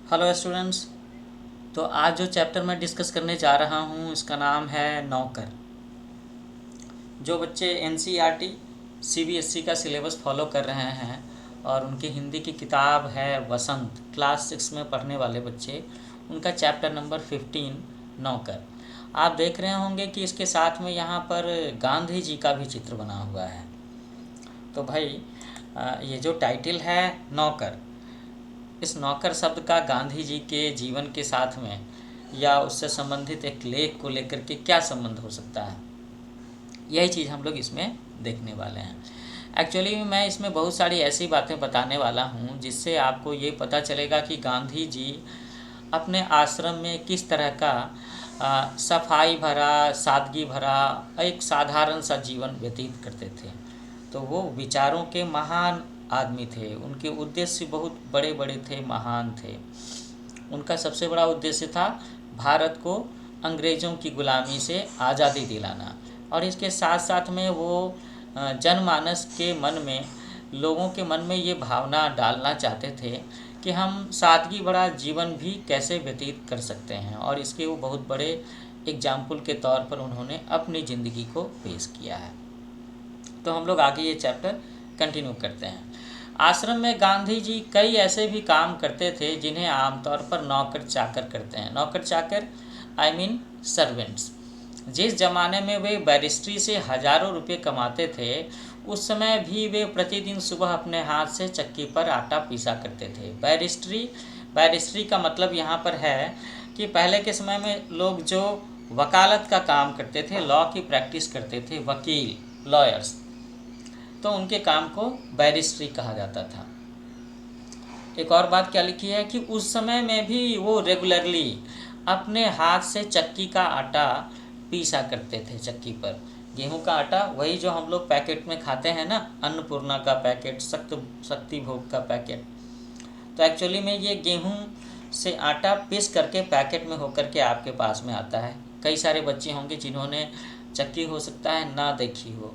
Hello students. तो आज जो चैप्टर मैं डिस्कस करने जा रहा हूँ इसका नाम है नौकर। जो बच्चे एनसीईआरटी सीबीएसई का सिलेबस फॉलो कर रहे हैं और उनकी हिंदी की किताब है वसंत, क्लास 6 में पढ़ने वाले बच्चे, उनका चैप्टर नंबर 15 नौकर। आप देख रहे होंगे कि इसके साथ में यहाँ पर गांधी जी का भी चित्र बना हुआ है। तो भाई ये जो टाइटल है नौकर, इस नौकर शब्द का गांधी जी के जीवन के साथ में या उससे संबंधित एक लेख को लेकर के क्या संबंध हो सकता है, यही चीज़ हम लोग इसमें देखने वाले हैं। एक्चुअली मैं इसमें बहुत सारी ऐसी बातें बताने वाला हूँ जिससे आपको ये पता चलेगा कि गांधी जी अपने आश्रम में किस तरह का सफाई भरा, सादगी भरा, एक साधारण सा जीवन व्यतीत करते थे। तो वो विचारों के महान आदमी थे, उनके उद्देश्य बहुत बड़े बड़े थे, महान थे। उनका सबसे बड़ा उद्देश्य था भारत को अंग्रेज़ों की गुलामी से आज़ादी दिलाना, और इसके साथ साथ में वो जनमानस के मन में, लोगों के मन में ये भावना डालना चाहते थे कि हम सादगी भरा जीवन भी कैसे व्यतीत कर सकते हैं, और इसके वो बहुत बड़े एग्जाम्पल के तौर पर उन्होंने अपनी ज़िंदगी को पेश किया है। तो हम लोग आगे ये चैप्टर कंटिन्यू करते हैं। आश्रम में गांधी जी कई ऐसे भी काम करते थे जिन्हें आमतौर पर नौकर चाकर करते हैं। नौकर चाकर आई मीन सर्वेंट्स। जिस ज़माने में वे बैरिस्ट्री से हज़ारों रुपये कमाते थे, उस समय भी वे प्रतिदिन सुबह अपने हाथ से चक्की पर आटा पीसा करते थे। बैरिस्ट्री का मतलब यहाँ पर है कि पहले के समय में लोग जो वकालत का काम करते थे, लॉ की प्रैक्टिस करते थे, वकील, लॉयर्स, तो उनके काम को बैरिस्ट्री कहा जाता था। एक और बात क्या लिखी है कि उस समय में भी वो रेगुलरली अपने हाथ से चक्की का आटा पीसा करते थे। चक्की पर गेहूं का आटा, वही जो हम लोग पैकेट में खाते हैं ना, अन्नपूर्णा का पैकेट, शक्ति भोग का पैकेट। तो एक्चुअली में ये गेहूं से आटा पीस करके पैकेट में होकर के आपके पास में आता है। कई सारे बच्चे होंगे जिन्होंने चक्की हो सकता है ना देखी हो,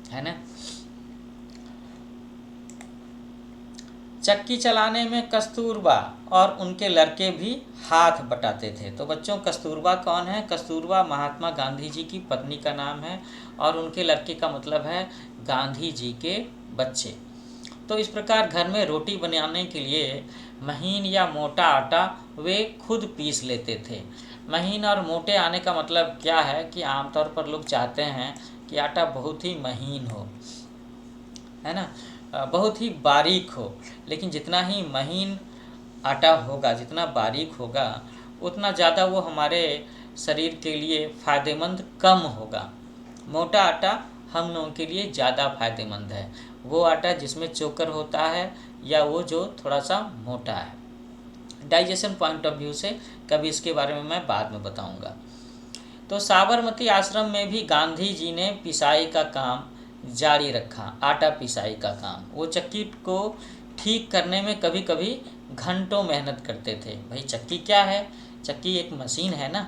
है ना। चक्की चलाने में कस्तूरबा और उनके लड़के भी हाथ बटाते थे। तो बच्चों, कस्तूरबा कौन है? कस्तूरबा महात्मा गांधी जी की पत्नी का नाम है, और उनके लड़के का मतलब है गांधी जी के बच्चे। तो इस प्रकार घर में रोटी बनाने के लिए महीन या मोटा आटा वे खुद पीस लेते थे। महीन और मोटे आने का मतलब क्या है कि आमतौर पर लोग चाहते हैं कि आटा बहुत ही महीन हो, है ना, बहुत ही बारीक हो। लेकिन जितना ही महीन आटा होगा, जितना बारीक होगा, उतना ज़्यादा वो हमारे शरीर के लिए फ़ायदेमंद कम होगा। मोटा आटा हम लोगों के लिए ज़्यादा फ़ायदेमंद है, वो आटा जिसमें चोकर होता है या वो जो थोड़ा सा मोटा है। डाइजेशन पॉइंट ऑफ व्यू से कभी इसके बारे में मैं बाद में बताऊंगा। तो साबरमती आश्रम में भी गांधी जी ने पिसाई का काम जारी रखा, आटा पिसाई का काम। वो चक्की को ठीक करने में कभी कभी घंटों मेहनत करते थे। भाई चक्की क्या है? चक्की एक मशीन है ना।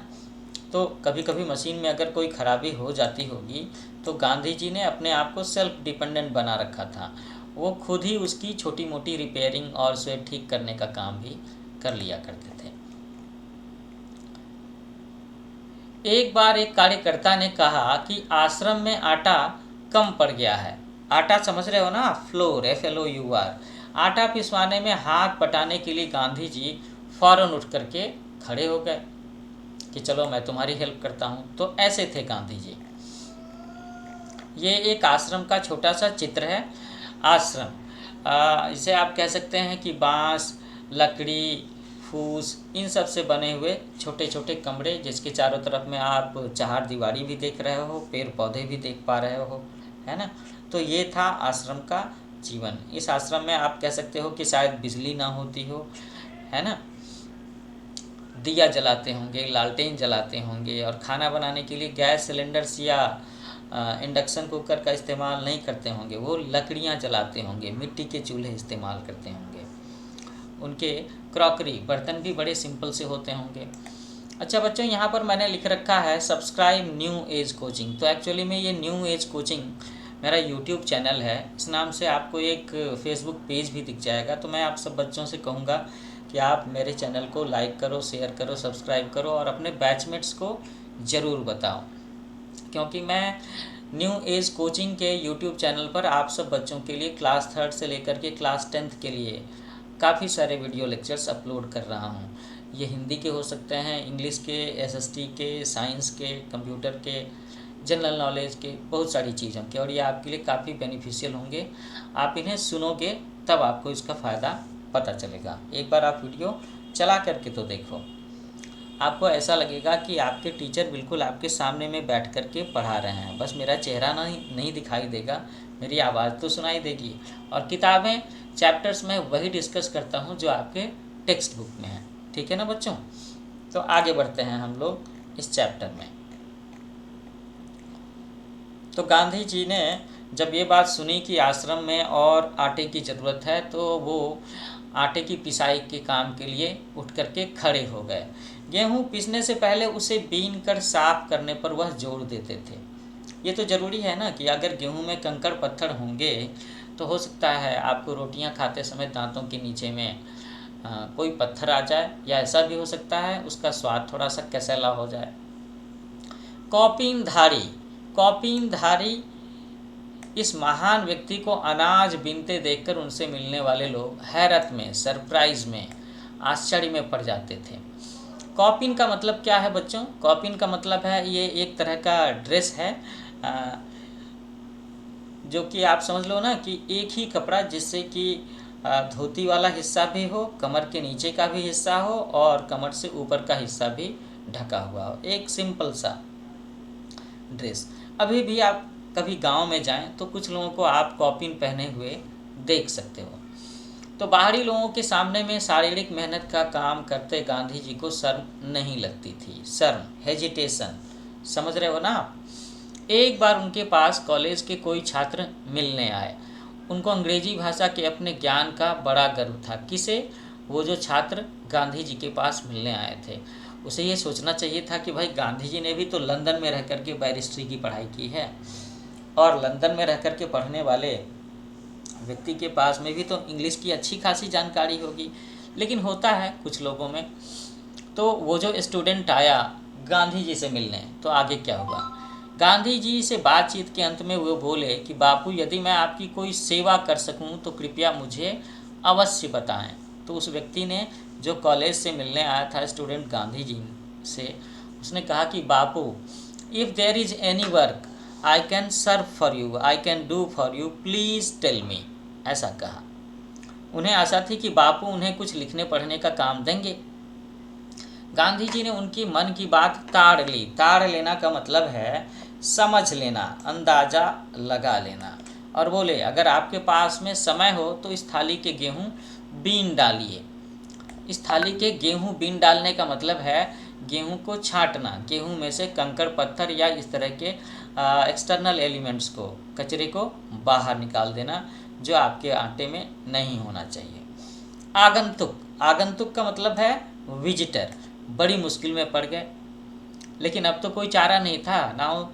तो कभी कभी मशीन में अगर कोई ख़राबी हो जाती होगी तो गांधी जी ने अपने आप को सेल्फ डिपेंडेंट बना रखा था। वो खुद ही उसकी छोटी मोटी रिपेयरिंग और उसे ठीक करने का काम भी कर लिया करते थे। एक बार एक कार्यकर्ता ने कहा कि आश्रम में आटा कम पड़ गया है। आटा समझ रहे हो ना, फ्लोर, FLOUR। आटा पिसवाने में हाथ बटाने के लिए गांधी जी फौरन उठ करके खड़े हो गए कि चलो मैं तुम्हारी हेल्प करता हूँ। तो ऐसे थे गांधी जी। ये एक आश्रम का छोटा सा चित्र है। आश्रम, इसे आप कह सकते हैं कि बांस, लकड़ी, फूस, इन सब से बने हुए छोटे छोटे कमरे, जिसके चारों तरफ में आप चार दीवारी भी देख रहे हो, पेड़ पौधे भी देख पा रहे हो, है ना। तो ये था आश्रम का जीवन। इस आश्रम में आप कह सकते हो कि शायद बिजली ना होती हो, है ना। दिया जलाते होंगे, लालटेन जलाते होंगे, और खाना बनाने के लिए गैस सिलेंडर्स या इंडक्शन कुकर का इस्तेमाल नहीं करते होंगे। वो लकड़ियाँ जलाते होंगे, मिट्टी के चूल्हे इस्तेमाल करते होंगे। उनके क्रॉकरी, बर्तन भी बड़े सिंपल से होते होंगे। अच्छा बच्चों, यहाँ पर मैंने लिख रखा है सब्सक्राइब न्यू एज कोचिंग। तो एक्चुअली में ये न्यू एज कोचिंग मेरा यूट्यूब चैनल है। इस नाम से आपको एक फेसबुक पेज भी दिख जाएगा। तो मैं आप सब बच्चों से कहूँगा कि आप मेरे चैनल को लाइक करो, शेयर करो, सब्सक्राइब करो और अपने बैचमेट्स को ज़रूर बताओ, क्योंकि मैं न्यू एज कोचिंग के यूट्यूब चैनल पर आप सब बच्चों के लिए क्लास 3rd से लेकर के क्लास 10th के लिए काफ़ी सारे वीडियो लेक्चर्स अपलोड कर रहा हूँ। ये हिंदी के हो सकते हैं, इंग्लिश के, एसएसटी के, साइंस के, कंप्यूटर के, जनरल नॉलेज के, बहुत सारी चीज़ों के, और ये आपके लिए काफ़ी बेनिफिशियल होंगे। आप इन्हें सुनोगे तब आपको इसका फ़ायदा पता चलेगा। एक बार आप वीडियो चला करके तो देखो, आपको ऐसा लगेगा कि आपके टीचर बिल्कुल आपके सामने में बैठ कर के पढ़ा रहे हैं। बस मेरा चेहरा नहीं दिखाई देगा, मेरी आवाज़ तो सुनाई देगी। और किताबें, चैप्टर्स में वही डिस्कस करता हूँ जो आपके टेक्स्ट बुक में है। ठीक है ना बच्चों? तो आगे बढ़ते हैं हम लोग इस चैप्टर में। तो गांधी जी ने जब ये बात सुनी कि आश्रम में और आटे की ज़रूरत है, तो वो आटे की पिसाई के काम के लिए उठ करके खड़े हो गए। गेहूँ पीसने से पहले उसे बीन कर साफ करने पर वह जोर देते थे। ये तो ज़रूरी है ना कि अगर गेहूँ में कंकड़ पत्थर होंगे तो हो सकता है आपको रोटियां खाते समय दांतों के नीचे में कोई पत्थर आ जाए, या ऐसा भी हो सकता है उसका स्वाद थोड़ा सा कसैला हो जाए। कॉपीनधारी इस महान व्यक्ति को अनाज बीनते देखकर उनसे मिलने वाले लोग हैरत में, सरप्राइज में, आश्चर्य में पड़ जाते थे। कॉपिन का मतलब क्या है बच्चों? कॉपिन का मतलब है ये एक तरह का ड्रेस है, जो कि आप समझ लो ना कि एक ही कपड़ा जिससे कि धोती वाला हिस्सा भी हो, कमर के नीचे का भी हिस्सा हो और कमर से ऊपर का हिस्सा भी ढका हुआ हो, एक सिंपल सा ड्रेस। अभी भी आप कभी गांव में जाएं तो कुछ लोगों को आप कॉपिन पहने हुए देख सकते हो। तो बाहरी लोगों के सामने में शारीरिक मेहनत का काम करते गांधी जी को शर्म नहीं लगती थी। शर्म, हेजिटेशन, समझ रहे हो ना आप? एक बार उनके पास कॉलेज के कोई छात्र मिलने आए। उनको अंग्रेजी भाषा के अपने ज्ञान का बड़ा गर्व था। किसे? वो जो छात्र गांधी जी के पास मिलने आए थे। उसे ये सोचना चाहिए था कि भाई गांधी जी ने भी तो लंदन में रह कर के बैरिस्ट्री की पढ़ाई की है, और लंदन में रह कर के पढ़ने वाले व्यक्ति के पास में भी तो इंग्लिश की अच्छी खासी जानकारी होगी। लेकिन होता है कुछ लोगों में। तो वो जो स्टूडेंट आया गांधी जी से मिलने, तो आगे क्या हुआ? गांधी जी से बातचीत के अंत में वो बोले कि बापू, यदि मैं आपकी कोई सेवा कर सकूं तो कृपया मुझे अवश्य बताएं। तो उस व्यक्ति ने, जो कॉलेज से मिलने आया था स्टूडेंट गांधी जी से, उसने कहा कि Bapu, if there is any work I can serve for you, I can do for you, please tell me. ऐसा कहा। उन्हें आशा थी कि बापू उन्हें कुछ लिखने पढ़ने का काम देंगे। गांधी जी ने उनकी मन की बात ताड़ ली। ताड़ लेना का मतलब है समझ लेना, अंदाज़ा लगा लेना। और बोले, अगर आपके पास में समय हो तो इस थाली के गेहूँ बीन डालिए। इस थाली के गेहूँ बीन डालने का मतलब है गेहूँ को छांटना, गेहूँ में से कंकड़ पत्थर या इस तरह के एक्सटर्नल एलिमेंट्स को, कचरे को बाहर निकाल देना जो आपके आटे में नहीं होना चाहिए। आगंतुक का मतलब है विजिटर। बड़ी मुश्किल में पड़ गए, लेकिन अब तो कोई चारा नहीं था। Now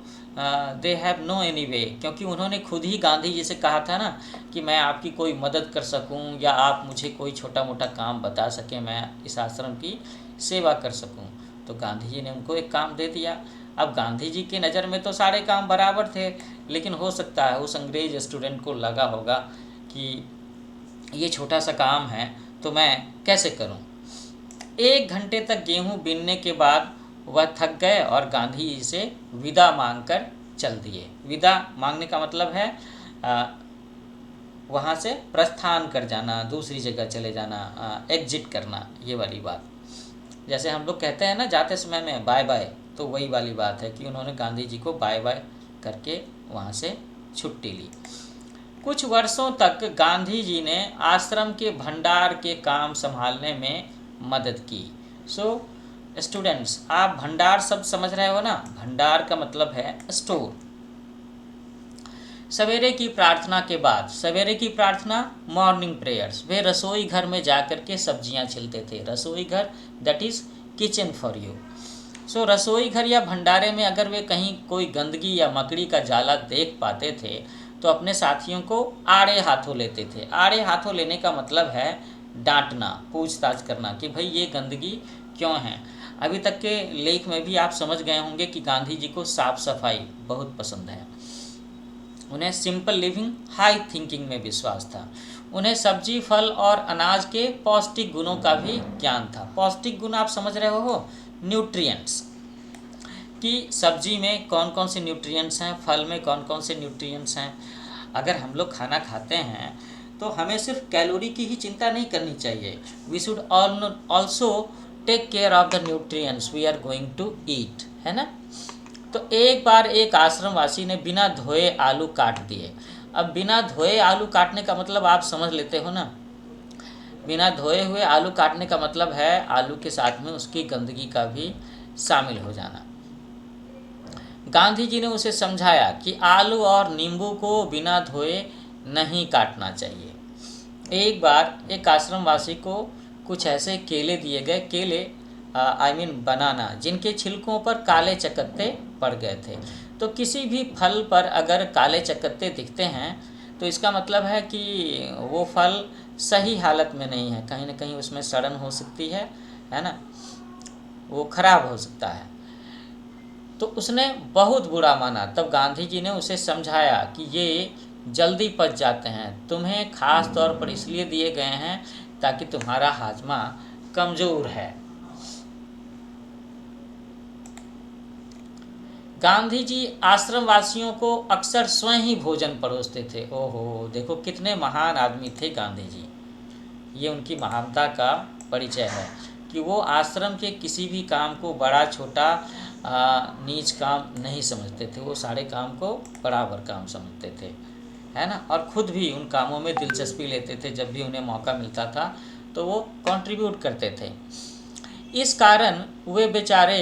they have no any way, क्योंकि उन्होंने खुद ही गांधी जी से कहा था ना कि मैं आपकी कोई मदद कर सकूं, या आप मुझे कोई छोटा मोटा काम बता सकें, मैं इस आश्रम की सेवा कर सकूं। तो गांधी जी ने उनको एक काम दे दिया। अब गांधी जी की नज़र में तो सारे काम बराबर थे, लेकिन हो सकता है उस अंग्रेज स्टूडेंट को लगा होगा कि ये छोटा सा काम है तो मैं कैसे करूं। 1 घंटे तक गेहूं बीनने के बाद वह थक गए और गांधी जी से विदा मांगकर चल दिए। विदा मांगने का मतलब है वहाँ से प्रस्थान कर जाना, दूसरी जगह चले जाना, एग्जिट करना, ये वाली बात। जैसे हम लोग कहते हैं ना जाते समय में बाय बाय, तो वही वाली बात है कि उन्होंने गांधी जी को बाय बाय करके वहाँ से छुट्टी ली। कुछ वर्षों तक गांधी जी ने आश्रम के भंडार के काम संभालने में मदद की। सो स्टूडेंट्स, आप भंडार शब्द समझ रहे हो ना? भंडार का मतलब है स्टोर। सवेरे की प्रार्थना के बाद, सवेरे की प्रार्थना मॉर्निंग प्रेयर्स, वे रसोई घर में जाकर के सब्जियां छिलते थे। रसोई घर, that is kitchen for you. So रसोई घर या भंडारे में अगर वे कहीं कोई गंदगी या मकड़ी का जाला देख पाते थे तो अपने साथियों को आड़े हाथों लेते थे। आड़े हाथों लेने का मतलब है डांटना, पूछताछ करना कि भाई ये गंदगी क्यों है। अभी तक के लेख में भी आप समझ गए होंगे कि गांधी जी को साफ सफाई बहुत पसंद है। उन्हें सिंपल लिविंग, हाई थिंकिंग में विश्वास था। उन्हें सब्जी, फल और अनाज के पौष्टिक गुणों का भी ज्ञान था। पौष्टिक गुण आप समझ रहे हो, न्यूट्रिएंट्स, कि सब्जी में कौन कौन से न्यूट्रिएंट्स हैं, फल में कौन कौन से न्यूट्रिएंट्स हैं। अगर हम लोग खाना खाते हैं तो हमें सिर्फ कैलोरी की ही चिंता नहीं करनी चाहिए। We should also take care of the nutrients we are going to eat, है ना। तो एक बार एक आश्रमवासी ने बिना धोए आलू काट दिए। अब बिना धोए आलू काटने का मतलब आप समझ लेते हो ना। बिना धोए हुए आलू काटने का मतलब है आलू के साथ में उसकी गंदगी का भी शामिल हो जाना। गांधी जी ने उसे समझाया कि आलू और नींबू को बिना धोए नहीं काटना चाहिए। एक बार एक आश्रमवासी को कुछ ऐसे केले दिए गए, केले बनाना, जिनके छिलकों पर काले चकत्ते पड़ गए थे। तो किसी भी फल पर अगर काले चकत्ते दिखते हैं तो इसका मतलब है कि वो फल सही हालत में नहीं है, कहीं ना कहीं उसमें सड़न हो सकती है ना, वो खराब हो सकता है। तो उसने बहुत बुरा माना। तब गांधी जी ने उसे समझाया कि ये जल्दी पच जाते हैं, तुम्हें खास तौर पर इसलिए दिए गए हैं ताकि तुम्हारा हाजमा कमज़ोर है। गांधी जी आश्रम वासियों को अक्सर स्वयं ही भोजन परोसते थे। ओहो, देखो कितने महान आदमी थे गांधी जी। ये उनकी महानता का परिचय है कि वो आश्रम के किसी भी काम को बड़ा छोटा नीच काम नहीं समझते थे। वो सारे काम को बराबर काम समझते थे, है ना। और ख़ुद भी उन कामों में दिलचस्पी लेते थे। जब भी उन्हें मौका मिलता था तो वो कंट्रीब्यूट करते थे। इस कारण वे बेचारे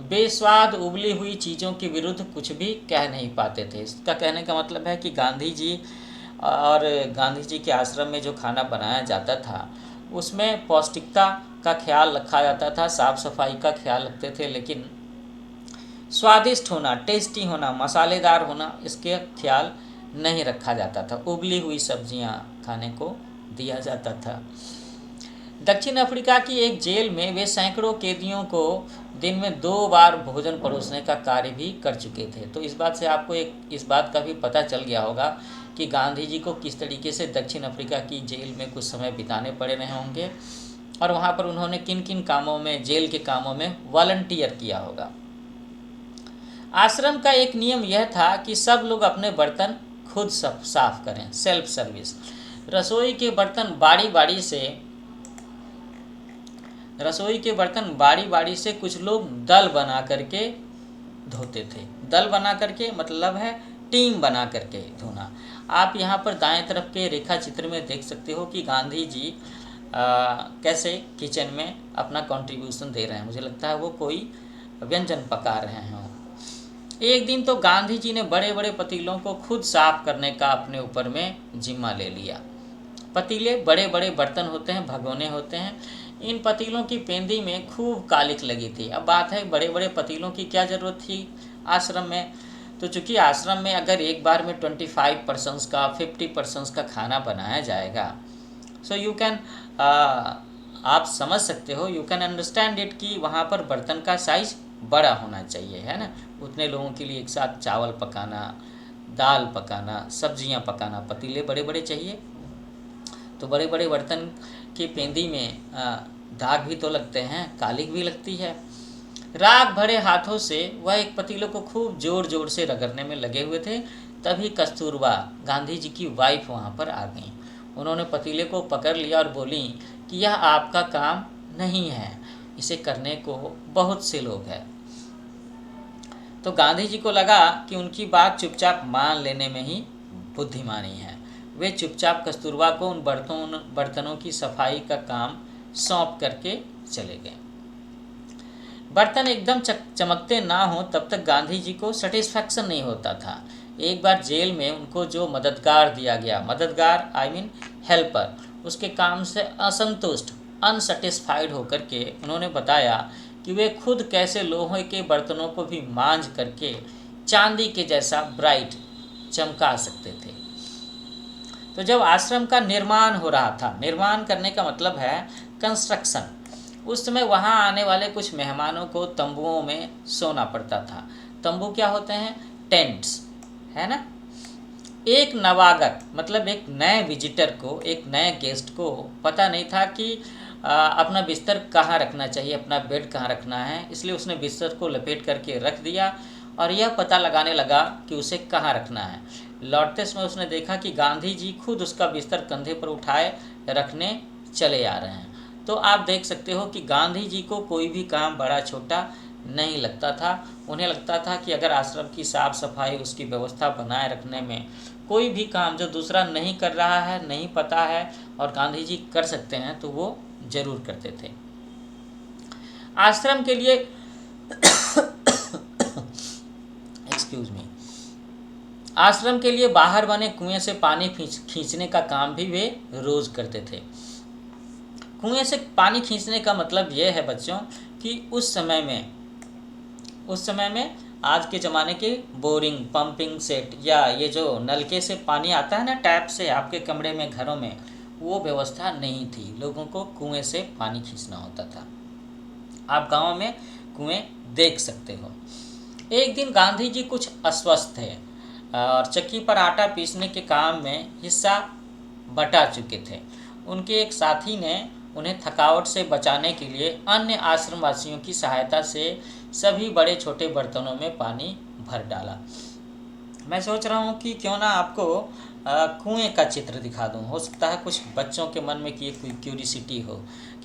बेस्वाद उबली हुई चीज़ों के विरुद्ध कुछ भी कह नहीं पाते थे। इसका कहने का मतलब है कि गांधी जी और गांधी जी के आश्रम में जो खाना बनाया जाता था उसमें पौष्टिकता का ख्याल रखा जाता था, साफ़ सफाई का ख्याल रखते थे, लेकिन स्वादिष्ट होना, टेस्टी होना, मसालेदार होना, इसके ख्याल नहीं रखा जाता था। उबली हुई सब्जियां खाने को दिया जाता था। दक्षिण अफ्रीका की एक जेल में वे सैकड़ों कैदियों को दिन में 2 बार भोजन परोसने का कार्य भी कर चुके थे। तो इस बात से आपको इस बात का भी पता चल गया होगा कि गांधी जी को किस तरीके से दक्षिण अफ्रीका की जेल में कुछ समय बिताने पड़े रहे होंगे और वहाँ पर उन्होंने किन किन कामों में, जेल के कामों में वॉलंटियर किया होगा। आश्रम का एक नियम यह था कि सब लोग अपने बर्तन खुद साफ करें, सेल्फ सर्विस। रसोई के बर्तन बारी बारी से कुछ लोग दल बना करके धोते थे। दल बना करके मतलब है टीम बना करके धोना। आप यहाँ पर दाएं तरफ के रेखा चित्र में देख सकते हो कि गांधी जी कैसे किचन में अपना कंट्रीब्यूशन दे रहे हैं। मुझे लगता है वो कोई व्यंजन पका रहे हैं। एक दिन तो गांधी जी ने बड़े बड़े पतीलों को खुद साफ करने का अपने ऊपर में जिम्मा ले लिया। पतीले बड़े बड़े बर्तन होते हैं, भगोने होते हैं। इन पतीलों की पेंदी में खूब कालिक लगी थी। अब बात है बड़े बड़े पतीलों की क्या ज़रूरत थी आश्रम में। तो चूँकि आश्रम में अगर एक बार में 25 पर्सन्स का, 50 पर्सन्स का खाना बनाया जाएगा, सो यू कैन आप समझ सकते हो, यू कैन अंडरस्टैंड इट कि वहाँ पर बर्तन का साइज़ बड़ा होना चाहिए, है ना। उतने लोगों के लिए एक साथ चावल पकाना, दाल पकाना, सब्जियां पकाना, पतीले बड़े बड़े चाहिए। तो बड़े बड़े बर्तन की पेंदी में दाग भी तो लगते हैं, कालिक भी लगती है। राख भरे हाथों से वह एक पतीले को खूब जोर जोर से रगड़ने में लगे हुए थे। तभी कस्तूरबा, गांधी जी की वाइफ, वहाँ पर आ गई। उन्होंने पतीले को पकड़ लिया और बोली कि यह आपका काम नहीं है, इसे करने को बहुत से लोग हैं। तो गांधी जी को लगा कि उनकी बात चुपचाप मान लेने में ही बुद्धिमानी है। वे चुपचाप कस्तूरबा को उन बर्तनों की सफाई का काम सौंप करके चले गए। बर्तन एकदम चमकते ना हो तब तक गांधी जी को सेटिस्फैक्शन नहीं होता था। एक बार जेल में उनको जो मददगार दिया गया, मददगार हेल्पर, उसके काम से असंतुष्ट, अनसेटिस्फाइड होकर के उन्होंने बताया कि वे खुद कैसे लोहे के बर्तनों को भी मांझ करके चांदी के जैसा ब्राइट चमका सकते थे। तो जब आश्रम का निर्माण हो रहा था, निर्माण करने का मतलब है कंस्ट्रक्शन, उस समय वहाँ आने वाले कुछ मेहमानों को तंबुओं में सोना पड़ता था। तंबू क्या होते हैं? टेंट्स, है ना। एक नवागत मतलब एक नए विजिटर को, एक नए गेस्ट को पता नहीं था कि अपना बिस्तर कहाँ रखना चाहिए, अपना बेड कहाँ रखना है, इसलिए उसने बिस्तर को लपेट करके रख दिया और यह पता लगाने लगा कि उसे कहाँ रखना है। लौटते समय उसने देखा कि गांधी जी खुद उसका बिस्तर कंधे पर उठाए रखने चले आ रहे हैं। तो आप देख सकते हो कि गांधी जी को कोई भी काम बड़ा छोटा नहीं लगता था। उन्हें लगता था कि अगर आश्रम की साफ सफाई, उसकी व्यवस्था बनाए रखने में कोई भी काम जो दूसरा नहीं कर रहा है, नहीं पता है और गांधी जी कर सकते हैं, तो वो जरूर करते थे। आश्रम के लिए एक्सक्यूज मी, आश्रम के लिए बाहर बने कुएं से पानी खींचने का काम भी वे रोज करते थे। कुएं से पानी खींचने का मतलब यह है बच्चों कि उस समय में आज के ज़माने के बोरिंग, पंपिंग सेट या ये जो नलके से पानी आता है ना, टैप से आपके कमरे में, घरों में, वो व्यवस्था नहीं थी। लोगों को कुएं से पानी खींचना होता था। आप गांव में कुएं देख सकते हो। एक दिन गांधी जी कुछ अस्वस्थ थे और चक्की पर आटा पीसने के काम में हिस्सा बटा चुके थे। उनके एक साथी ने उन्हें थकावट से बचाने के लिए अन्य आश्रमवासियों की सहायता से सभी बड़े छोटे बर्तनों में पानी भर डाला। मैं सोच रहा हूँ कि क्यों ना आपको कुएं का चित्र दिखा दूँ। हो सकता है कुछ बच्चों के मन में कि कोई क्यूरियोसिटी हो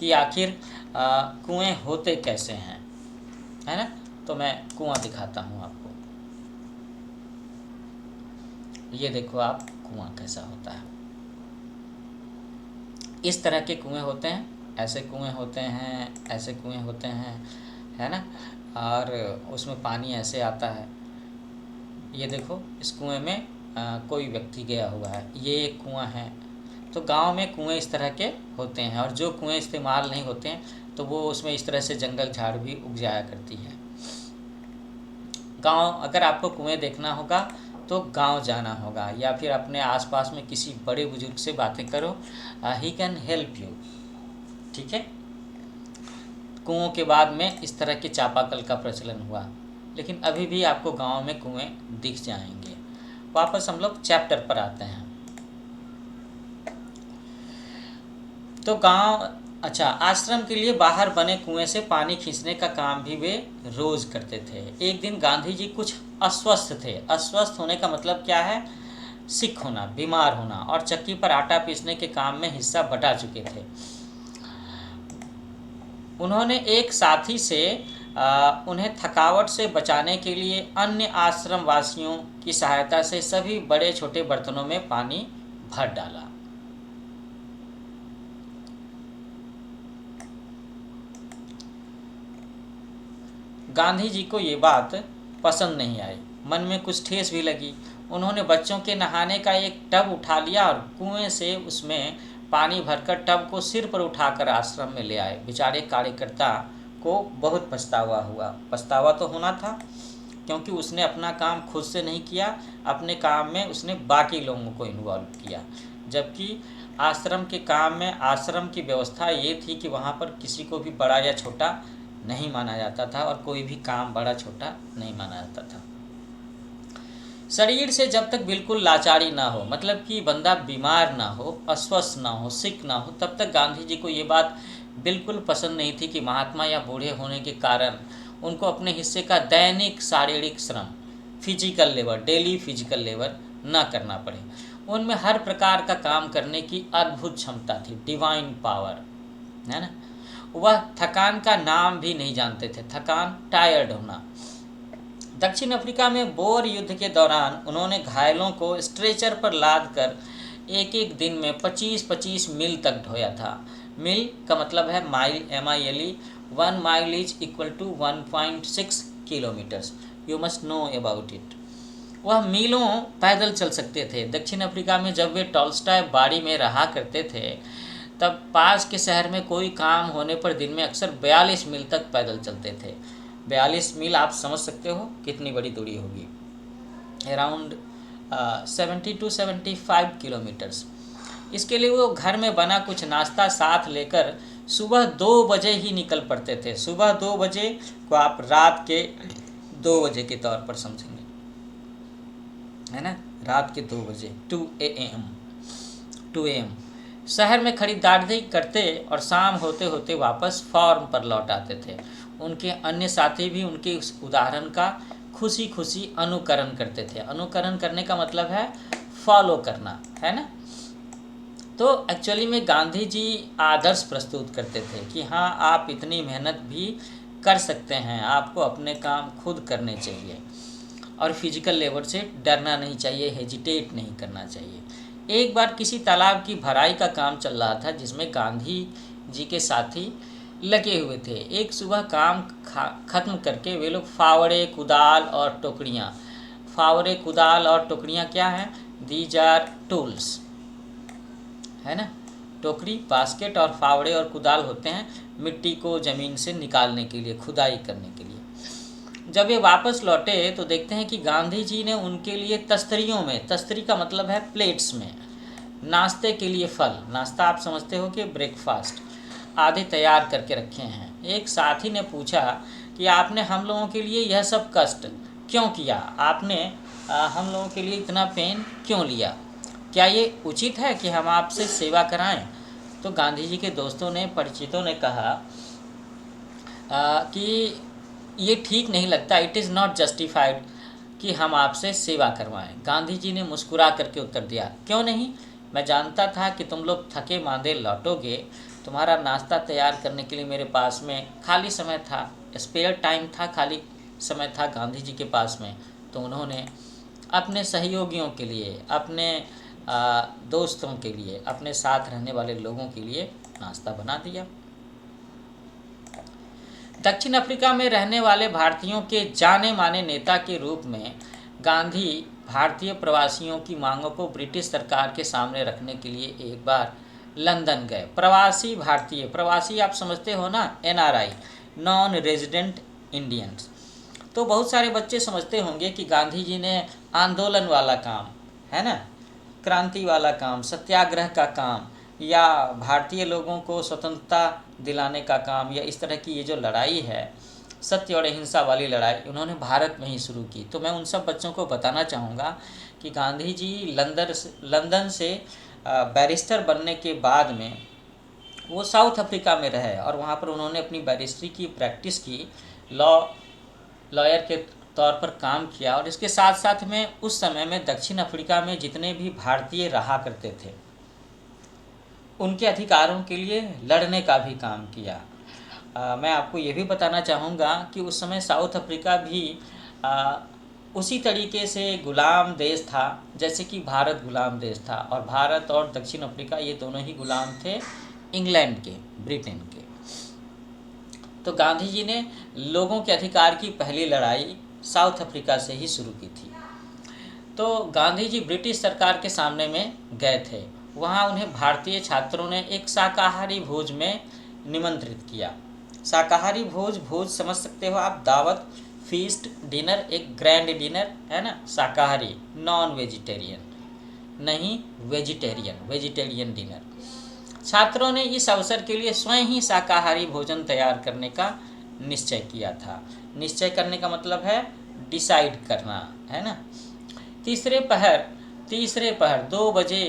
कि आखिर कुएं होते कैसे हैं, है ना। तो मैं कुआं दिखाता हूँ आपको। ये देखो आप, कुआं कैसा होता है। इस तरह के कुएं होते हैं, ऐसे कुएं होते हैं, ऐसे कुएं होते हैं, है ना। और उसमें पानी ऐसे आता है। ये देखो, इस कुएं में कोई व्यक्ति गया हुआ है। ये एक कुआं है। तो गांव में कुएं इस तरह के होते हैं, और जो कुएं इस्तेमाल नहीं होते हैं तो वो उसमें इस तरह से जंगल झाड़ भी उग जाया करती है। गांव, अगर आपको कुएं देखना होगा तो गांव जाना होगा, या फिर अपने आसपास में किसी बड़े बुजुर्ग से बातें करो, ही कैन हेल्प यू। ठीक है। कुओं के बाद में इस तरह के चापाकल का प्रचलन हुआ, लेकिन अभी भी आपको गांव में कुएं दिख जाएंगे। वापस हम लोग चैप्टर पर आते हैं। तो आश्रम के लिए बाहर बने कुएं से पानी खींचने का काम भी वे रोज करते थे। एक दिन गांधी जी कुछ अस्वस्थ थे। अस्वस्थ होने का मतलब क्या है? सिक होना, बीमार होना, और चक्की पर आटा पीसने के काम में हिस्सा बटा चुके थे। उन्होंने एक साथी से उन्हें थकावट से बचाने के लिए अन्य आश्रम वासियों की सहायता से सभी बड़े छोटे बर्तनों में पानी भर डाला। गांधी जी को ये बात पसंद नहीं आई, मन में कुछ ठेस भी लगी। उन्होंने बच्चों के नहाने का एक टब उठा लिया और कुएं से उसमें पानी भरकर टब को सिर पर उठाकर आश्रम में ले आए। बेचारे कार्यकर्ता को बहुत पछतावा तो होना था, क्योंकि उसने अपना काम खुद से नहीं किया, अपने काम में उसने बाकी लोगों को इन्वॉल्व किया। जबकि आश्रम के काम में आश्रम की व्यवस्था ये थी कि वहाँ पर किसी को भी बड़ा या छोटा नहीं माना जाता था, और कोई भी काम बड़ा छोटा नहीं माना जाता था। शरीर से जब तक बिल्कुल लाचारी ना हो, मतलब कि बंदा बीमार ना हो, अस्वस्थ ना हो, सिक ना हो, तब तक गांधी जी को ये बात बिल्कुल पसंद नहीं थी कि महात्मा या बूढ़े होने के कारण उनको अपने हिस्से का दैनिक शारीरिक श्रम, physical labour, daily physical labour ना करना पड़े। उनमें हर प्रकार का काम करने की अद्भुत क्षमता थी, डिवाइन पावर, है ना। वह थकान का नाम भी नहीं जानते थे, थकान, टायर्ड होना। दक्षिण अफ्रीका में बोर युद्ध के दौरान उन्होंने घायलों को स्ट्रेचर पर लाद कर एक एक दिन में 25-25 मील तक ढोया था। मील का मतलब है mile, MILE। 1 mile is equal to 1.6 kilometres. You must know about it. वह मीलों पैदल चल सकते थे। दक्षिण अफ्रीका में जब वे टॉल्स्टॉय बाड़ी में रहा करते थे, तब पास के शहर में कोई काम होने पर दिन में अक्सर 42 मील तक पैदल चलते थे। 42 मील आप समझ सकते हो कितनी बड़ी दूरी होगी, अराउंड 70 to 75 किलोमीटर्स। इसके लिए वो घर में बना कुछ नाश्ता साथ लेकर सुबह 2 बजे ही निकल पड़ते थे। सुबह 2 बजे को आप रात के 2 बजे के तौर पर समझेंगे, है ना, रात के 2 बजे, 2 AM। शहर में खरीदारी करते और शाम होते होते वापस फॉर्म पर लौट आते थे। उनके अन्य साथी भी उनके उस उदाहरण का खुशी खुशी अनुकरण करते थे। अनुकरण करने का मतलब है फॉलो करना, है ना। तो एक्चुअली में गांधी जी आदर्श प्रस्तुत करते थे कि हाँ, आप इतनी मेहनत भी कर सकते हैं, आपको अपने काम खुद करने चाहिए और फिजिकल लेबर से डरना नहीं चाहिए, हेजिटेट नहीं करना चाहिए। एक बार किसी तालाब की भराई का काम चल रहा था जिसमें गांधी जी के साथी लगे हुए थे। एक सुबह काम ख़त्म करके वे लोग फावड़े, कुदाल और टोकरियाँ, फावड़े, कुदाल और टोकरियाँ क्या हैं? दीज आर टूल्स, है ना। टोकरी, बास्केट और फावड़े और कुदाल होते हैं मिट्टी को ज़मीन से निकालने के लिए, खुदाई करने के लिए। जब वे वापस लौटे तो देखते हैं कि गांधी जी ने उनके लिए तस्तरियों में, तस्तरी का मतलब है प्लेट्स में, नाश्ते के लिए फल, नाश्ता आप समझते हो कि ब्रेकफास्ट, आधे तैयार करके रखे हैं। एक साथी ने पूछा कि आपने हम लोगों के लिए यह सब कष्ट क्यों किया? आपने हम लोगों के लिए इतना पेन क्यों लिया? क्या ये उचित है कि हम आपसे सेवा कराएं? तो गांधी जी के दोस्तों ने, परिचितों ने कहा कि ये ठीक नहीं लगता, इट इज़ नॉट जस्टिफाइड कि हम आपसे सेवा करवाएं। गांधी जी ने मुस्कुरा करके उत्तर दिया, क्यों नहीं, मैं जानता था कि तुम लोग थके मांदे लौटोगे। तुम्हारा नाश्ता तैयार करने के लिए मेरे पास में खाली समय था, स्पेयर टाइम था, खाली समय था गांधी जी के पास में। तो उन्होंने अपने सहयोगियों के लिए, अपने दोस्तों के लिए, अपने साथ रहने वाले लोगों के लिए नाश्ता बना दिया। दक्षिण अफ्रीका में रहने वाले भारतीयों के जाने माने नेता के रूप में गांधी भारतीय प्रवासियों की मांगों को ब्रिटिश सरकार के सामने रखने के लिए एक बार लंदन गए। प्रवासी भारतीय, प्रवासी आप समझते हो ना, NRI, नॉन रेजिडेंट इंडियंस। तो बहुत सारे बच्चे समझते होंगे कि गांधी जी ने आंदोलन वाला काम, है ना, क्रांति वाला काम, सत्याग्रह का काम, या भारतीय लोगों को स्वतंत्रता दिलाने का काम, या इस तरह की ये जो लड़ाई है, सत्य और अहिंसा वाली लड़ाई, उन्होंने भारत में ही शुरू की। तो मैं उन सब बच्चों को बताना चाहूँगा कि गांधी जी लंदन से बैरिस्टर बनने के बाद में वो साउथ अफ्रीका में रहे और वहाँ पर उन्होंने अपनी बैरिस्ट्री की प्रैक्टिस की, लॉयर के तौर पर काम किया। और इसके साथ साथ में उस समय में दक्षिण अफ्रीका में जितने भी भारतीय रहा करते थे उनके अधिकारों के लिए लड़ने का भी काम किया। मैं आपको ये भी बताना चाहूँगा कि उस समय साउथ अफ्रीका भी उसी तरीके से गुलाम देश था जैसे कि भारत गुलाम देश था, और भारत और दक्षिण अफ्रीका ये दोनों ही गुलाम थे इंग्लैंड के, ब्रिटेन के। तो गांधी जी ने लोगों के अधिकार की पहली लड़ाई साउथ अफ्रीका से ही शुरू की थी। तो गांधी जी ब्रिटिश सरकार के सामने में गए थे। वहाँ उन्हें भारतीय छात्रों ने एक शाकाहारी भोज में निमंत्रित किया। शाकाहारी भोज समझ सकते हो आप, दावत, फीस्ट, डिनर, एक ग्रैंड डिनर, है ना, शाकाहारी, नॉन वेजिटेरियन नहीं, वेजिटेरियन डिनर। छात्रों ने इस अवसर के लिए स्वयं ही शाकाहारी भोजन तैयार करने का निश्चय किया था। निश्चय करने का मतलब है डिसाइड करना, है ना। तीसरे पहर 2 बजे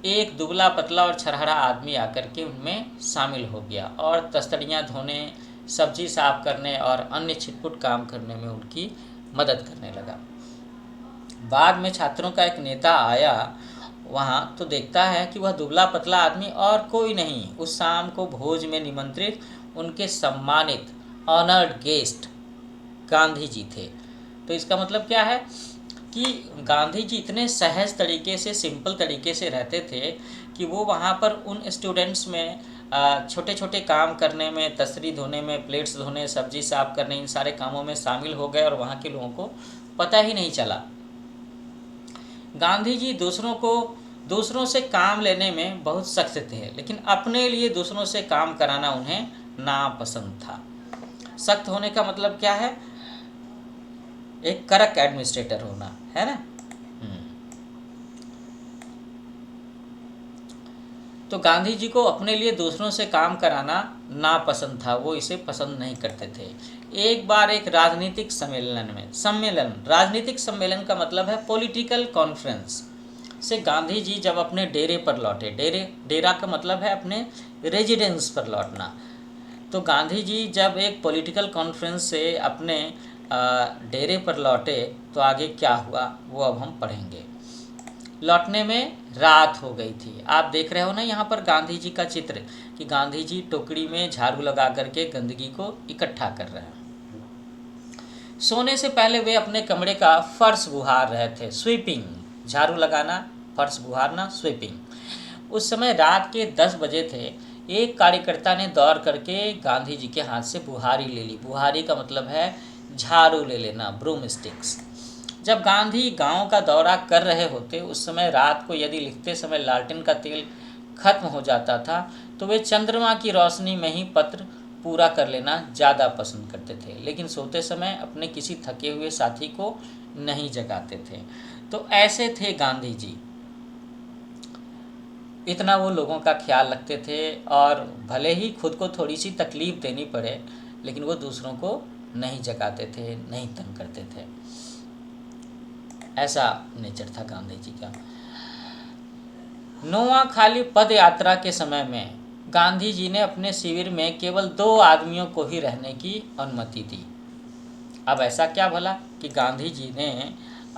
एक दुबला पतला और छरहरा आदमी आकर के उनमें शामिल हो गया और तस्तड़ियाँ धोने, सब्जी साफ करने और अन्य छिटपुट काम करने में उनकी मदद करने लगा। बाद में छात्रों का एक नेता आया वहाँ तो देखता है कि वह दुबला पतला आदमी और कोई नहीं, उस शाम को भोज में निमंत्रित उनके सम्मानित ऑनर्ड गेस्ट गांधी जी थे। तो इसका मतलब क्या है कि गांधी जी इतने सहज तरीके से, सिंपल तरीके से रहते थे कि वो वहाँ पर उन स्टूडेंट्स में छोटे छोटे काम करने में, तसरी धोने में, प्लेट्स धोने, सब्जी साफ करने, इन सारे कामों में शामिल हो गए और वहाँ के लोगों को पता ही नहीं चला। गांधी जी दूसरों से काम लेने में बहुत सख्त थे, लेकिन अपने लिए दूसरों से काम कराना उन्हें नापसंद था। सख्त होने का मतलब क्या है? एक करेक्ट एडमिनिस्ट्रेटर होना, है ना। तो गांधी जी को अपने लिए दूसरों से काम कराना नापसंद था, वो इसे पसंद नहीं करते थे। एक बार एक राजनीतिक राजनीतिक सम्मेलन का मतलब है पॉलिटिकल कॉन्फ्रेंस से गांधी जी जब अपने डेरे पर लौटे, डेरा का मतलब है अपने रेजिडेंस पर लौटना। तो गांधी जी जब एक पॉलिटिकल कॉन्फ्रेंस से अपने डेरे पर लौटे तो आगे क्या हुआ वो अब हम पढ़ेंगे। लौटने में रात हो गई थी। आप देख रहे हो ना यहाँ पर गांधी जी का चित्र कि गांधी जी टोकरी में झाड़ू लगा करके गंदगी को इकट्ठा कर रहे हैं। सोने से पहले वे अपने कमरे का फर्श बुहार रहे थे। स्वीपिंग, झाड़ू लगाना, फर्श बुहारना, स्वीपिंग। उस समय रात के 10 बजे थे। एक कार्यकर्ता ने दौड़ करके गांधी जी के हाथ से बुहारी ले ली। बुहारी का मतलब है झाड़ू ले लेना, ब्रूम स्टिक्स। जब गांधी गांव का दौरा कर रहे होते उस समय रात को यदि लिखते समय लालटेन का तेल खत्म हो जाता था तो वे चंद्रमा की रोशनी में ही पत्र पूरा कर लेना ज़्यादा पसंद करते थे, लेकिन सोते समय अपने किसी थके हुए साथी को नहीं जगाते थे। तो ऐसे थे गांधी जी, इतना वो लोगों का ख्याल रखते थे और भले ही खुद को थोड़ी सी तकलीफ़ देनी पड़े लेकिन वो दूसरों को नहीं जगाते थे, नहीं तंग करते थे। ऐसा नेचर था गांधी जी का। नोआखाली पद यात्रा के समय में गांधी जी ने अपने शिविर में केवल 2 आदमियों को ही रहने की अनुमति दी। अब ऐसा क्या भला कि गांधी जी ने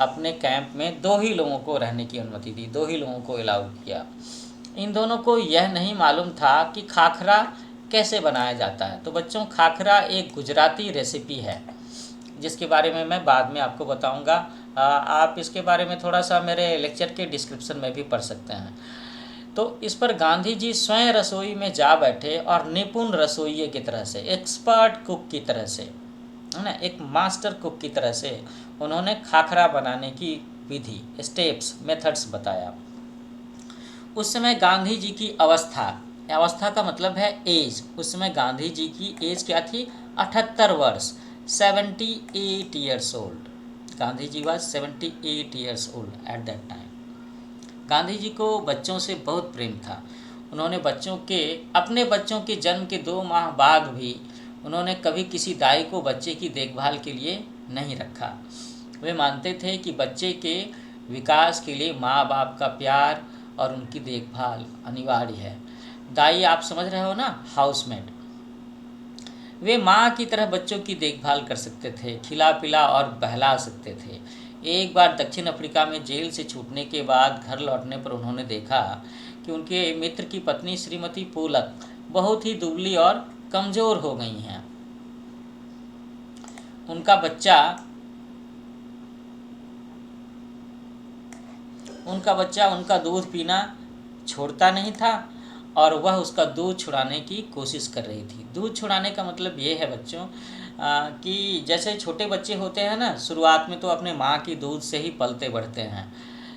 अपने कैंप में 2 ही लोगों को रहने की अनुमति दी, 2 ही लोगों को अलाउ किया। इन दोनों को यह नहीं मालूम था कि खाखरा कैसे बनाया जाता है। तो बच्चों, खाखरा एक गुजराती रेसिपी है जिसके बारे में मैं बाद में आपको बताऊंगा। आप इसके बारे में थोड़ा सा मेरे लेक्चर के डिस्क्रिप्शन में भी पढ़ सकते हैं। तो इस पर गांधी जी स्वयं रसोई में जा बैठे और निपुण रसोइये की तरह से, एक्सपर्ट कुक की तरह से, है ना, एक मास्टर कुक की तरह से उन्होंने खाखरा बनाने की विधि, स्टेप्स, मेथड्स बताया। उस समय गांधी जी की अवस्था का मतलब है एज। उस समय गांधी जी की एज क्या थी? 78 वर्ष, 78 years old. Gandhi ji was 78 years old at that time. Gandhi ji को बच्चों से बहुत प्रेम था। उन्होंने अपने बच्चों के जन्म के 2 माह बाद भी उन्होंने कभी किसी दाई को बच्चे की देखभाल के लिए नहीं रखा। वे मानते थे कि बच्चे के विकास के लिए माँ बाप का प्यार और उनकी देखभाल अनिवार्य है। दाई आप समझ रहे हो ना, हाउसमेट। वे माँ की तरह बच्चों की देखभाल कर सकते थे, खिला पिला और बहला सकते थे। एक बार दक्षिण अफ्रीका में जेल से छूटने के बाद घर लौटने पर उन्होंने देखा कि उनके मित्र की पत्नी श्रीमती पोलक बहुत ही दुबली और कमज़ोर हो गई हैं। उनका बच्चा उनका दूध पीना छोड़ता नहीं था और वह उसका दूध छुड़ाने की कोशिश कर रही थी। दूध छुड़ाने का मतलब ये है बच्चों कि जैसे छोटे बच्चे होते हैं ना, शुरुआत में तो अपने माँ की दूध से ही पलते बढ़ते हैं,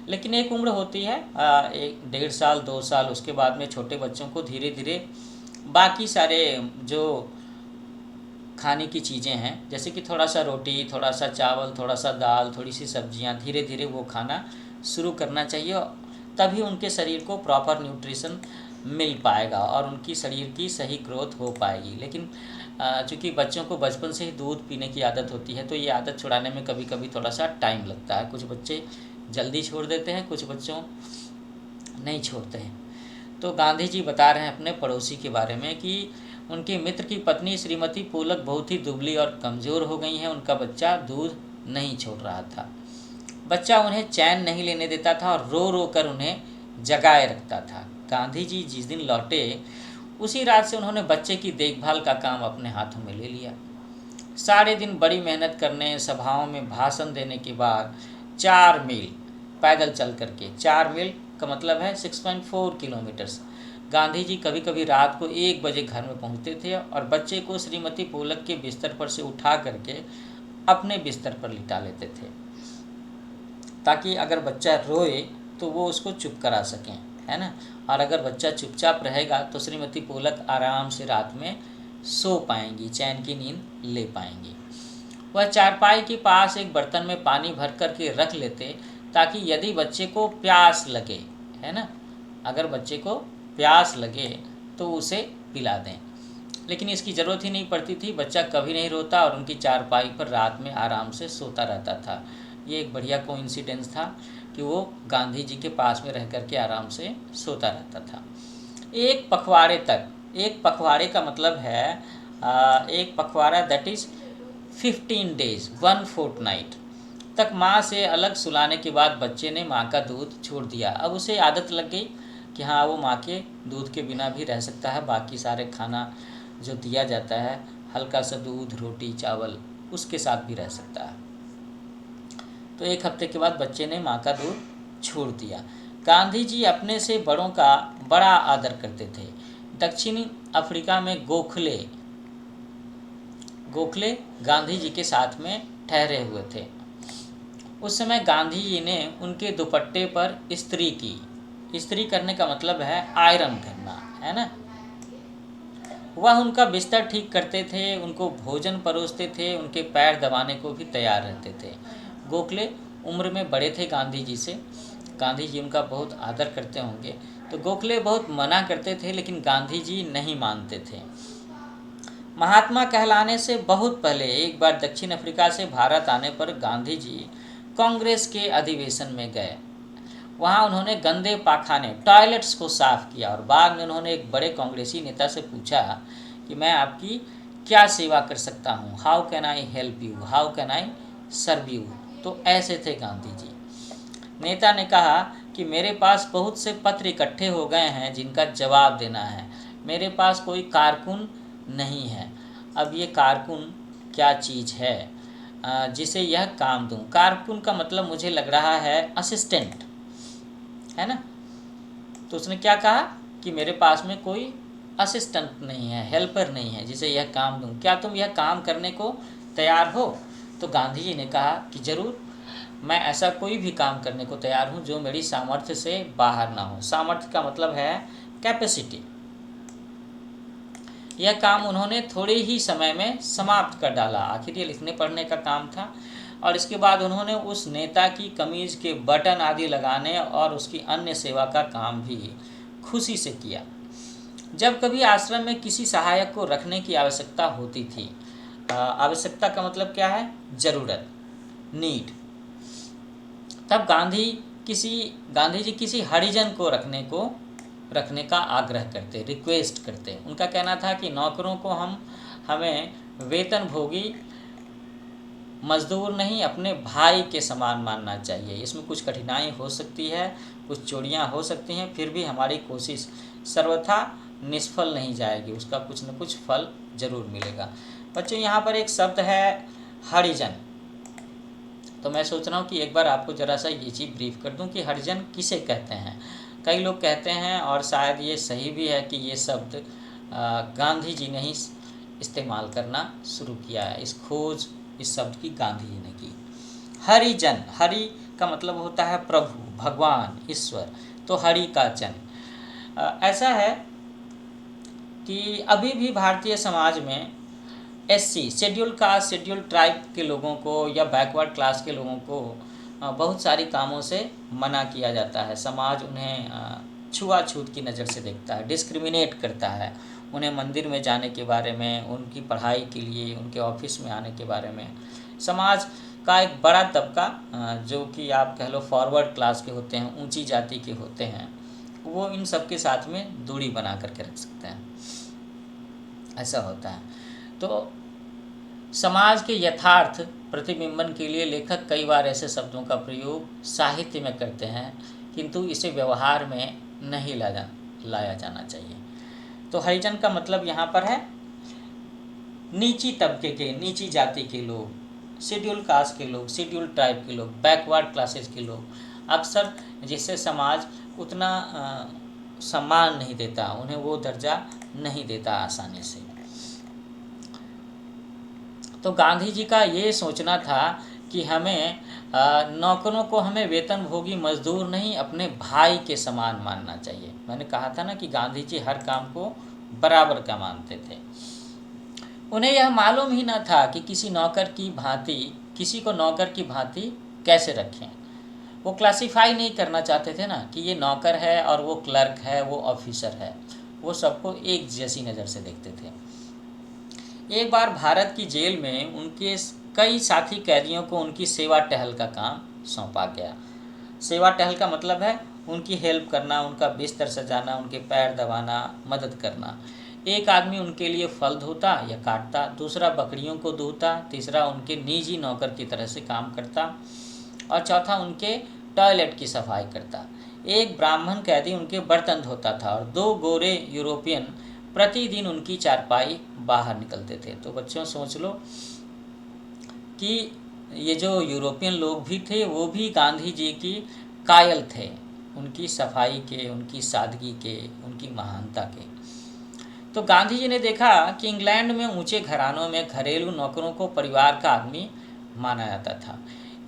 लेकिन एक उम्र होती है 1 1.5 साल 2 साल, उसके बाद में छोटे बच्चों को धीरे धीरे बाकी सारे जो खाने की चीज़ें हैं, जैसे कि थोड़ा सा रोटी, थोड़ा सा चावल, थोड़ा सा दाल, थोड़ी सी सब्जियां, धीरे धीरे वो खाना शुरू करना चाहिए। तभी उनके शरीर को प्रॉपर न्यूट्रिशन मिल पाएगा और उनकी शरीर की सही ग्रोथ हो पाएगी। लेकिन चूँकि बच्चों को बचपन से ही दूध पीने की आदत होती है तो ये आदत छुड़ाने में कभी कभी थोड़ा सा टाइम लगता है। कुछ बच्चे जल्दी छोड़ देते हैं, कुछ बच्चों नहीं छोड़ते हैं। तो गांधी जी बता रहे हैं अपने पड़ोसी के बारे में कि उनके मित्र की पत्नी श्रीमती पोलक बहुत ही दुबली और कमज़ोर हो गई हैं। उनका बच्चा दूध नहीं छोड़ रहा था। बच्चा उन्हें चैन नहीं लेने देता था और रो रो कर उन्हें जगाए रखता था। गांधी जी जिस दिन लौटे उसी रात से उन्होंने बच्चे की देखभाल का काम अपने हाथों में ले लिया। सारे दिन बड़ी मेहनत करने, सभाओं में भाषण देने के बाद 4 मील पैदल चल करके, 4 मील का मतलब है 6.4 किलोमीटर्स, गांधी जी कभी कभी रात को 1 बजे घर में पहुंचते थे और बच्चे को श्रीमती पोलक के बिस्तर पर से उठा करके अपने बिस्तर पर लिटा लेते थे ताकि अगर बच्चा रोए तो वो उसको चुप करा सकें, है ना। और अगर बच्चा चुपचाप रहेगा तो श्रीमती पोलक आराम से रात में सो पाएंगी, चैन की नींद ले पाएंगी। वह चारपाई के पास एक बर्तन में पानी भर कर के रख लेते ताकि यदि बच्चे को प्यास लगे, है ना, अगर बच्चे को प्यास लगे तो उसे पिला दें। लेकिन इसकी ज़रूरत ही नहीं पड़ती थी, बच्चा कभी नहीं रोता और उनकी चारपाई पर रात में आराम से सोता रहता था। ये एक बढ़िया कोइंसिडेंस था कि वो गांधी जी के पास में रह कर के आराम से सोता रहता था। एक पखवाड़े तक, एक पखवाड़े का मतलब है एक पखवाड़ा दैट इज़ 15 डेज, 1 फोर्टनाइट तक माँ से अलग सुलाने के बाद बच्चे ने माँ का दूध छोड़ दिया। अब उसे आदत लग गई कि हाँ, वो माँ के दूध के बिना भी रह सकता है, बाकी सारे खाना जो दिया जाता है, हल्का सा दूध, रोटी, चावल, उसके साथ भी रह सकता है। तो एक हफ्ते के बाद बच्चे ने माँ का दूध छोड़ दिया। गांधी जी अपने से बड़ों का बड़ा आदर करते थे। दक्षिणी अफ्रीका में गोखले गांधी जी के साथ में ठहरे हुए थे। उस समय गांधी जी ने उनके दुपट्टे पर इस्त्री की। इस्त्री करने का मतलब है आयरन करना, है ना। वह उनका बिस्तर ठीक करते थे, उनको भोजन परोसते थे, उनके पैर दबाने को भी तैयार रहते थे। गोखले उम्र में बड़े थे गांधी जी से, गांधी जी उनका बहुत आदर करते होंगे, तो गोखले बहुत मना करते थे, लेकिन गांधी जी नहीं मानते थे। महात्मा कहलाने से बहुत पहले एक बार दक्षिण अफ्रीका से भारत आने पर गांधी जी कांग्रेस के अधिवेशन में गए। वहाँ उन्होंने गंदे पाखाने, टॉयलेट्स को साफ किया और बाद में उन्होंने एक बड़े कांग्रेसी नेता से पूछा कि मैं आपकी क्या सेवा कर सकता हूँ, how can I help you, how can I serve you. तो ऐसे थे गांधी जी। नेता ने कहा कि मेरे पास बहुत से पत्र इकट्ठे हो गए हैं जिनका जवाब देना है, मेरे पास कोई कारकुन नहीं है। अब ये कारकुन क्या चीज़ है जिसे यह काम दूं? कारकुन का मतलब मुझे लग रहा है असिस्टेंट, है ना। तो उसने क्या कहा कि मेरे पास में कोई असिस्टेंट नहीं है, हेल्पर नहीं है जिसे यह काम दूं, क्या तुम यह काम करने को तैयार हो? तो गांधी जी ने कहा कि ज़रूर, मैं ऐसा कोई भी काम करने को तैयार हूं जो मेरी सामर्थ्य से बाहर ना हो। सामर्थ्य का मतलब है कैपेसिटी। यह काम उन्होंने थोड़े ही समय में समाप्त कर डाला। आखिर ये लिखने पढ़ने का काम था। और इसके बाद उन्होंने उस नेता की कमीज़ के बटन आदि लगाने और उसकी अन्य सेवा का काम भी खुशी से किया। जब कभी आश्रम में किसी सहायक को रखने की आवश्यकता होती थी, आवश्यकता का मतलब क्या है? ज़रूरत, नीड, तब गांधी जी किसी हरिजन को रखने का आग्रह करते, रिक्वेस्ट करते। उनका कहना था कि नौकरों को हमें वेतन भोगी मजदूर नहीं, अपने भाई के समान मानना चाहिए। इसमें कुछ कठिनाई हो सकती है, कुछ चोरियां हो सकती हैं, फिर भी हमारी कोशिश सर्वथा निष्फल नहीं जाएगी, उसका कुछ न कुछ फल जरूर मिलेगा। बच्चों, यहाँ पर एक शब्द है हरिजन। तो मैं सोच रहा हूँ कि एक बार आपको ज़रा सा ये चीज़ ब्रीफ कर दूँ कि हरिजन किसे कहते हैं। कई लोग कहते हैं, और शायद ये सही भी है, कि ये शब्द गांधी जी ने ही इस्तेमाल करना शुरू किया है। इस शब्द की गांधी जी ने की। हरिजन, हरि का मतलब होता है प्रभु, भगवान, ईश्वर। तो हरि का जन। ऐसा है कि अभी भी भारतीय समाज में SC, schedule caste, schedule tribe के लोगों को या बैकवर्ड क्लास के लोगों को बहुत सारी कामों से मना किया जाता है। समाज उन्हें छुआछूत की नज़र से देखता है, डिस्क्रिमिनेट करता है। उन्हें मंदिर में जाने के बारे में, उनकी पढ़ाई के लिए, उनके ऑफिस में आने के बारे में समाज का एक बड़ा तबका, जो कि आप कह लो फॉरवर्ड क्लास के होते हैं, ऊंची जाति के होते हैं, वो इन सब के साथ में दूरी बना करके रख सकते हैं। ऐसा होता है। तो समाज के यथार्थ प्रतिबिंबन के लिए लेखक कई बार ऐसे शब्दों का प्रयोग साहित्य में करते हैं, किंतु इसे व्यवहार में नहीं लाया जाना चाहिए। तो हरिजन का मतलब यहाँ पर है नीची तबके के, नीची जाति के लोग, शेड्यूल कास्ट के लोग, शेड्यूल ट्राइब के लोग, बैकवर्ड क्लासेस के लोग, अक्सर जिससे समाज उतना सम्मान नहीं देता, उन्हें वो दर्जा नहीं देता आसानी से। तो गांधी जी का ये सोचना था कि हमें नौकरों को हमें वेतन भोगी मजदूर नहीं, अपने भाई के समान मानना चाहिए। मैंने कहा था ना कि गांधी जी हर काम को बराबर का मानते थे। उन्हें यह मालूम ही न था कि किसी को नौकर की भांति कैसे रखें। वो क्लासीफाई नहीं करना चाहते थे ना कि ये नौकर है और वो क्लर्क है, वो ऑफिसर है। वो सबको एक जैसी नज़र से देखते थे। एक बार भारत की जेल में उनके कई साथी कैदियों को उनकी सेवा टहल का काम सौंपा गया। सेवा टहल का मतलब है उनकी हेल्प करना, उनका बिस्तर सजाना, उनके पैर दबाना, मदद करना। एक आदमी उनके लिए फल धोता या काटता, दूसरा बकरियों को दूहता, तीसरा उनके निजी नौकर की तरह से काम करता और चौथा उनके टॉयलेट की सफाई करता। एक ब्राह्मण कैदी उनके बर्तन धोता था और 2 गोरे यूरोपियन प्रतिदिन उनकी चारपाई बाहर निकलते थे। तो बच्चों सोच लो कि ये जो यूरोपियन लोग भी थे वो भी गांधी जी की कायल थे, उनकी सफाई के, उनकी सादगी के, उनकी महानता के। तो गांधी जी ने देखा कि इंग्लैंड में ऊंचे घरानों में घरेलू नौकरों को परिवार का आदमी माना जाता था।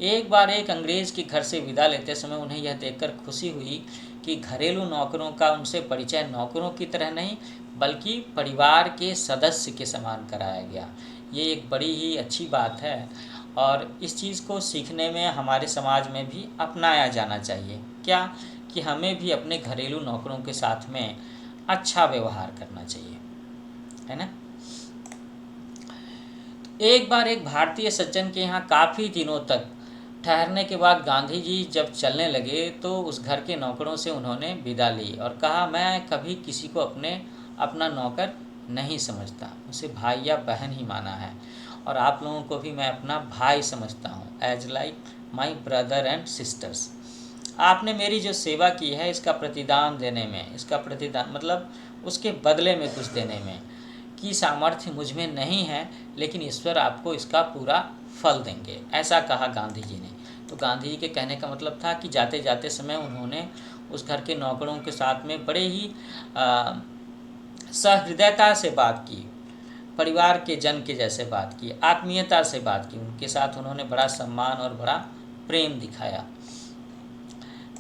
एक बार एक अंग्रेज़ के घर से विदा लेते समय उन्हें यह देखकर खुशी हुई कि घरेलू नौकरों का उनसे परिचय नौकरों की तरह नहीं बल्कि परिवार के सदस्य के समान कराया गया। ये एक बड़ी ही अच्छी बात है और इस चीज़ को सीखने में हमारे समाज में भी अपनाया जाना चाहिए। क्या कि हमें भी अपने घरेलू नौकरों के साथ में अच्छा व्यवहार करना चाहिए, है ना। एक बार एक भारतीय सज्जन के यहाँ काफ़ी दिनों तक ठहरने के बाद गांधी जी जब चलने लगे तो उस घर के नौकरों से उन्होंने विदा ली और कहा, मैं कभी किसी को अपना नौकर नहीं समझता, उसे भाई या बहन ही माना है और आप लोगों को भी मैं अपना भाई समझता हूँ, as like my brother and sisters. आपने मेरी जो सेवा की है इसका प्रतिदान देने में, इसका प्रतिदान मतलब उसके बदले में कुछ देने में की सामर्थ्य मुझ में नहीं है, लेकिन ईश्वर आपको इसका पूरा फल देंगे, ऐसा कहा गांधी जी ने। तो गांधी जी के कहने का मतलब था कि जाते जाते समय उन्होंने उस घर के नौकरों के साथ में बड़े ही सहृदयता से बात की, परिवार के जन के जैसे बात की, आत्मीयता से बात की, उनके साथ उन्होंने बड़ा सम्मान और बड़ा प्रेम दिखाया।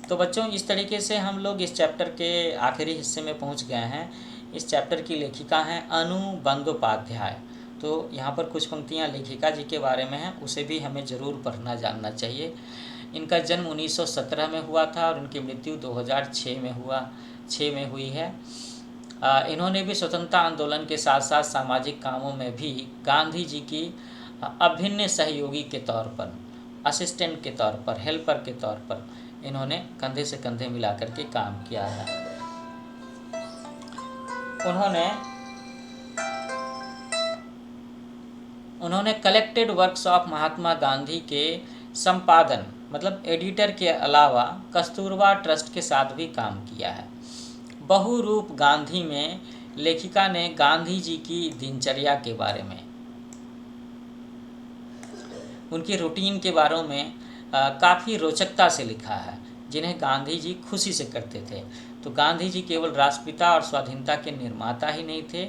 तो बच्चों इस तरीके से हम लोग इस चैप्टर के आखिरी हिस्से में पहुंच गए हैं। इस चैप्टर की लेखिका हैं अनु बंदोपाध्याय। तो यहाँ पर कुछ पंक्तियाँ लेखिका जी के बारे में हैं, उसे भी हमें ज़रूर पढ़ना जानना चाहिए। इनका जन्म 1917 में हुआ था और उनकी मृत्यु 2006 में हुई है। इन्होंने भी स्वतंत्रता आंदोलन के साथ साथ सामाजिक कामों में भी गांधी जी की अभिन्न सहयोगी के तौर पर, असिस्टेंट के तौर पर, हेल्पर के तौर पर इन्होंने कंधे से कंधे मिलाकर के काम किया है। उन्होंने collected works of Mahatma Gandhi के संपादन मतलब एडिटर के अलावा कस्तूरबा ट्रस्ट के साथ भी काम किया है। बहुरूप गांधी में लेखिका ने गांधी जी की दिनचर्या के बारे में, उनकी रूटीन के बारे में काफ़ी रोचकता से लिखा है, जिन्हें गांधी जी खुशी से करते थे। तो गांधी जी केवल राष्ट्रपिता और स्वाधीनता के निर्माता ही नहीं थे,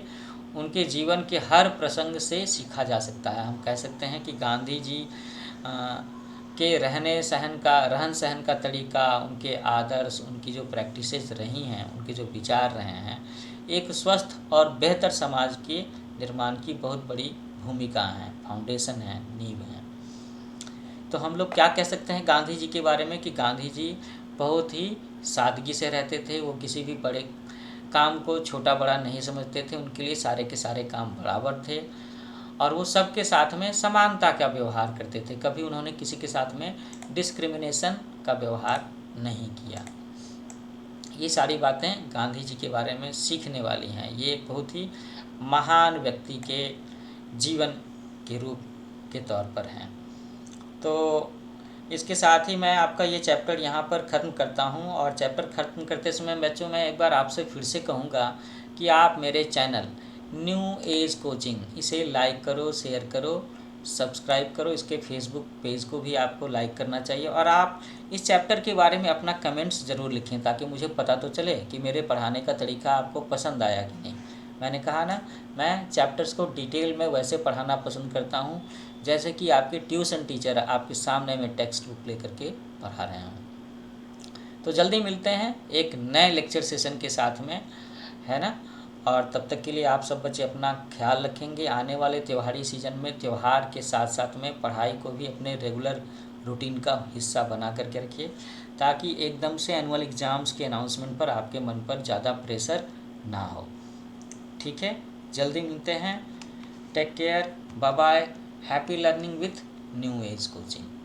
उनके जीवन के हर प्रसंग से सीखा जा सकता है। हम कह सकते हैं कि गांधी जी के रहन सहन का तरीका, उनके आदर्श, उनकी जो प्रैक्टिसेस रही हैं, उनके जो विचार रहे हैं, एक स्वस्थ और बेहतर समाज के निर्माण की बहुत बड़ी भूमिका है, फाउंडेशन है, नींव है। तो हम लोग क्या कह सकते हैं गांधी जी के बारे में कि गांधी जी बहुत ही सादगी से रहते थे। वो किसी भी बड़े काम को छोटा बड़ा नहीं समझते थे, उनके लिए सारे के सारे काम बराबर थे और वो सबके साथ में समानता का व्यवहार करते थे। कभी उन्होंने किसी के साथ में डिस्क्रिमिनेशन का व्यवहार नहीं किया। ये सारी बातें गांधी जी के बारे में सीखने वाली हैं। ये एक बहुत ही महान व्यक्ति के जीवन के रूप के तौर पर हैं। तो इसके साथ ही मैं आपका ये चैप्टर यहाँ पर ख़त्म करता हूँ और चैप्टर ख़त्म करते समय बच्चों मैं एक बार आपसे फिर से कहूँगा कि आप मेरे चैनल न्यू एज कोचिंग इसे लाइक करो, शेयर करो, सब्सक्राइब करो। इसके फेसबुक पेज को भी आपको लाइक करना चाहिए और आप इस चैप्टर के बारे में अपना कमेंट्स ज़रूर लिखें ताकि मुझे पता तो चले कि मेरे पढ़ाने का तरीका आपको पसंद आया कि नहीं। मैंने कहा ना, मैं चैप्टर्स को डिटेल में वैसे पढ़ाना पसंद करता हूँ जैसे कि आपके ट्यूशन टीचर आपके सामने में टेक्स्ट बुक लेकर के पढ़ा रहे हों। तो जल्दी मिलते हैं एक नए लेक्चर सेशन के साथ में, है ना। और तब तक के लिए आप सब बच्चे अपना ख्याल रखेंगे। आने वाले त्योहारी सीजन में त्यौहार के साथ साथ में पढ़ाई को भी अपने रेगुलर रूटीन का हिस्सा बना करके रखिए, ताकि एकदम से एनुअल एग्ज़ाम्स के अनाउंसमेंट पर आपके मन पर ज़्यादा प्रेशर ना हो। ठीक है, जल्दी मिलते हैं। Take care, bye bye, happy learning with new age coaching.